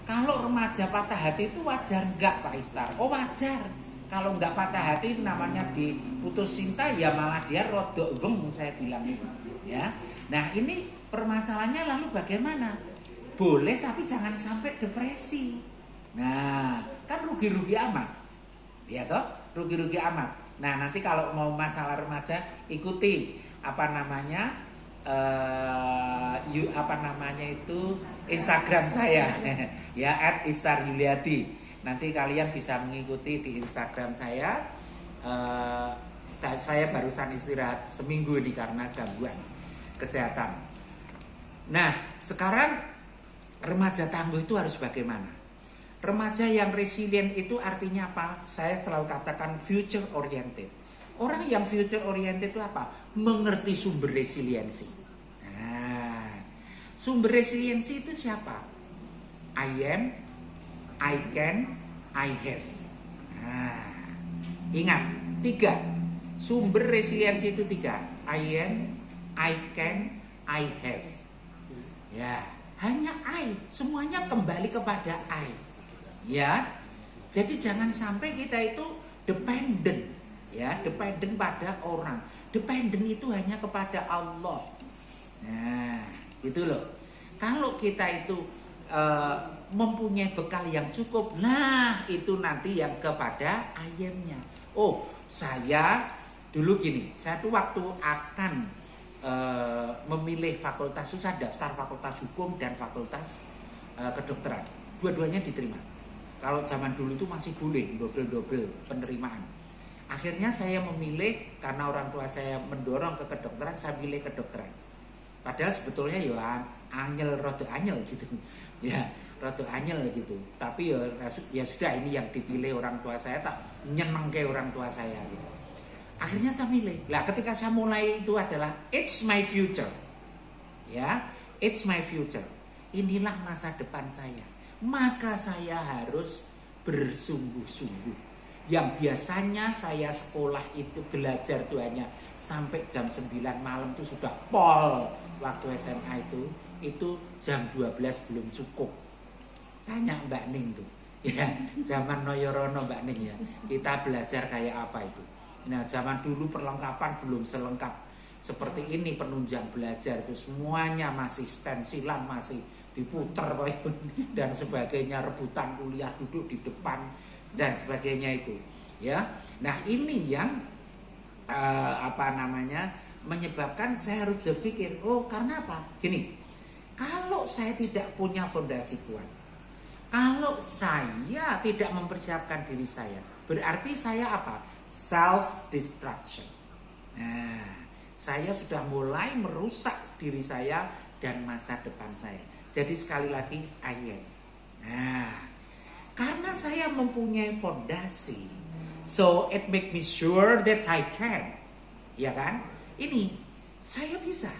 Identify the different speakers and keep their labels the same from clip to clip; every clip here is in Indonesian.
Speaker 1: Kalau remaja patah hati itu wajar nggak Pak Istar? Oh wajar. Kalau nggak patah hati namanya diputus cinta ya malah dia rodok weng saya bilang itu. Ya. Nah ini permasalahannya lalu bagaimana? Boleh tapi jangan sampai depresi. Nah kan rugi-rugi amat. Ya toh? Rugi-rugi amat. Nah nanti kalau mau masalah remaja ikuti apa namanya itu Instagram saya ya @istar_yuliati. Nanti kalian bisa mengikuti di Instagram saya. Saya barusan istirahat seminggu ini karena gangguan kesehatan. Nah sekarang remaja tangguh itu harus bagaimana? Remaja yang resilient itu artinya apa? Saya selalu katakan future oriented. Orang yang future oriented itu apa? Mengerti sumber resiliensi. Nah, sumber resiliensi itu siapa? I am, I can, I have. Nah, ingat, 3. Sumber resiliensi itu 3. I am, I can, I have. Ya, hanya I. Semuanya kembali kepada I. Ya, jadi jangan sampai kita itu dependent. Ya, dependent pada orang. Dependent itu hanya kepada Allah. Nah, gitu loh. Kalau kita itu mempunyai bekal yang cukup, nah itu nanti yang kepada ayamnya. Oh, saya dulu gini, saya tuh waktu akan memilih fakultas, susah daftar fakultas hukum dan fakultas kedokteran. Dua-duanya diterima. Kalau zaman dulu itu masih boleh double penerimaan. Akhirnya saya memilih karena orang tua saya mendorong ke kedokteran, saya pilih kedokteran. Padahal sebetulnya rada anyel gitu. Ya, rada anyel gitu. Tapi ya sudah ini yang dipilih orang tua saya, tak nyeneng ke orang tua saya gitu. Akhirnya saya milih. Lah ketika saya mulai itu adalah it's my future. Ya, it's my future. Inilah masa depan saya. Maka saya harus bersungguh-sungguh. Yang biasanya saya sekolah itu belajar tuh hanya sampai jam 9 malam itu sudah pol waktu SMA itu jam 12 belum cukup. Tanya Mbak Ning tuh. Ya, zaman Noyorono Mbak Ning ya. Kita belajar kayak apa itu. Nah, zaman dulu perlengkapan belum selengkap seperti ini, penunjang belajar itu semuanya masih stensilan, masih diputer dan sebagainya, rebutan kuliah duduk di depan dan sebagainya itu ya. Nah ini yang menyebabkan saya harus berpikir, oh karena apa? Gini, kalau saya tidak punya fondasi kuat, kalau saya tidak mempersiapkan diri saya, berarti saya apa? Self destruction. Nah, saya sudah mulai merusak diri saya dan masa depan saya. Jadi sekali lagi ayat. Nah, karena saya mempunyai fondasi, so it make me sure that I can, ya kan? Ini saya bisa,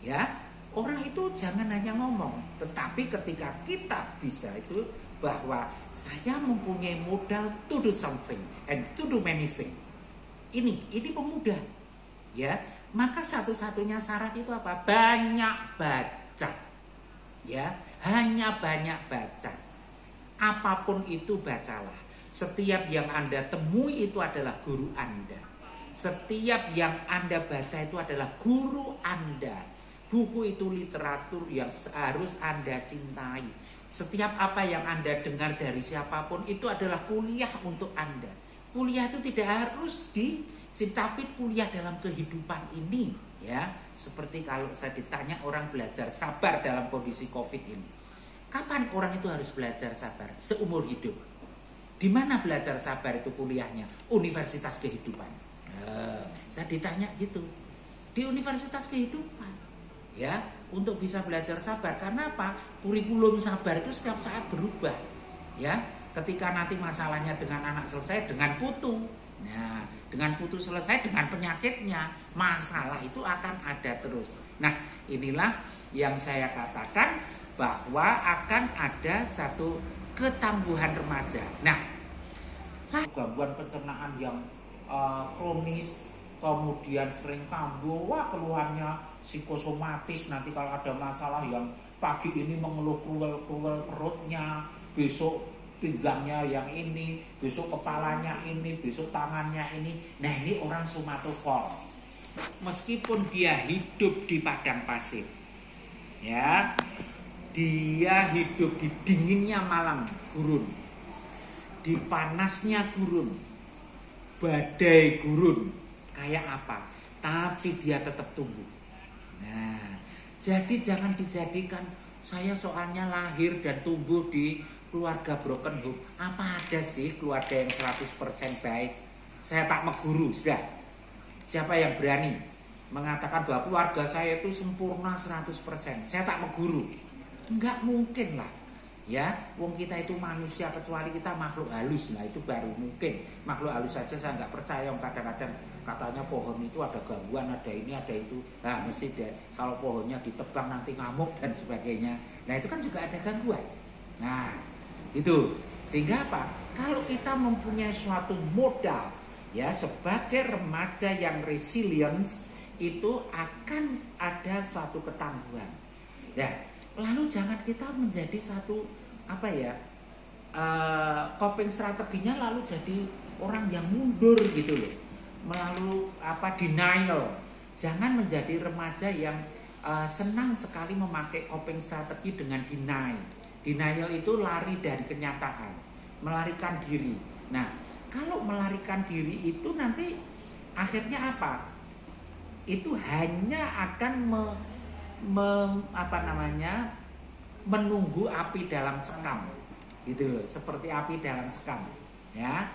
Speaker 1: ya. Orang itu jangan hanya ngomong, tetapi ketika kita bisa itu bahwa saya mempunyai modal to do something and to do many things. Ini pemuda, ya. Maka satu-satunya syarat itu apa? Banyak baca, ya. Hanya banyak baca. Apapun itu bacalah. Setiap yang Anda temui itu adalah guru Anda. Setiap yang Anda baca itu adalah guru Anda. Buku itu literatur yang harus Anda cintai. Setiap apa yang Anda dengar dari siapapun itu adalah kuliah untuk Anda. Kuliah itu tidak harus tapi kuliah dalam kehidupan ini, ya. Seperti kalau saya ditanya orang belajar sabar dalam kondisi Covid ini. Kapan orang itu harus belajar sabar? Seumur hidup. Di mana belajar sabar itu kuliahnya? Universitas kehidupan. Saya ditanya gitu. Di universitas kehidupan. Ya, untuk bisa belajar sabar. Karena apa? Kurikulum sabar itu setiap saat berubah. Ya, ketika nanti masalahnya dengan anak selesai dengan putu. Nah, dengan putu selesai dengan penyakitnya, masalah itu akan ada terus. Nah, inilah yang saya katakan bahwa akan ada satu ketangguhan remaja. Nah, gangguan pencernaan yang kronis, kemudian sering kambuh, keluhannya psikosomatis. Nanti kalau ada masalah yang pagi ini mengeluh kruwel-kruwel perutnya, besok pinggangnya yang ini, besok kepalanya ini, besok tangannya ini. Nah, ini orang somatoform. Meskipun dia hidup di padang pasir, ya, dia hidup di dinginnya malam gurun, di panasnya gurun, badai gurun, kayak apa, tapi dia tetap tumbuh. Nah, jadi jangan dijadikan saya soalnya lahir dan tumbuh di keluarga broken home. Apa ada sih keluarga yang 100% baik? Saya tak meguru, sudah. Siapa yang berani mengatakan bahwa keluarga saya itu sempurna 100%? Saya tak meguru. Enggak mungkin lah. Ya, wong kita itu manusia, kecuali kita makhluk halus. Nah, itu baru mungkin. Makhluk halus saja saya nggak percaya. Kadang-kadang katanya pohon itu ada gangguan, ada ini, ada itu. Nah, mesti deh, kalau pohonnya ditebang nanti ngamuk dan sebagainya. Nah, itu kan juga ada gangguan. Nah, itu. Sehingga apa? Kalau kita mempunyai suatu modal, ya, sebagai remaja yang resilience, itu akan ada suatu ketangguhan. Nah, lalu jangan kita menjadi satu apa ya, coping strateginya lalu jadi orang yang mundur gitu loh, melalui apa, denial. Jangan menjadi remaja yang senang sekali memakai coping strategi dengan deny. Denial itu lari dari kenyataan, melarikan diri. Nah, kalau melarikan diri itu nanti akhirnya apa? Itu hanya akan menunggu api dalam sekam, gitu loh, seperti api dalam sekam, ya.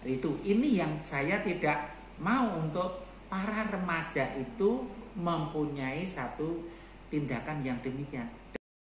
Speaker 1: Ini yang saya tidak mau untuk para remaja itu mempunyai satu tindakan yang demikian.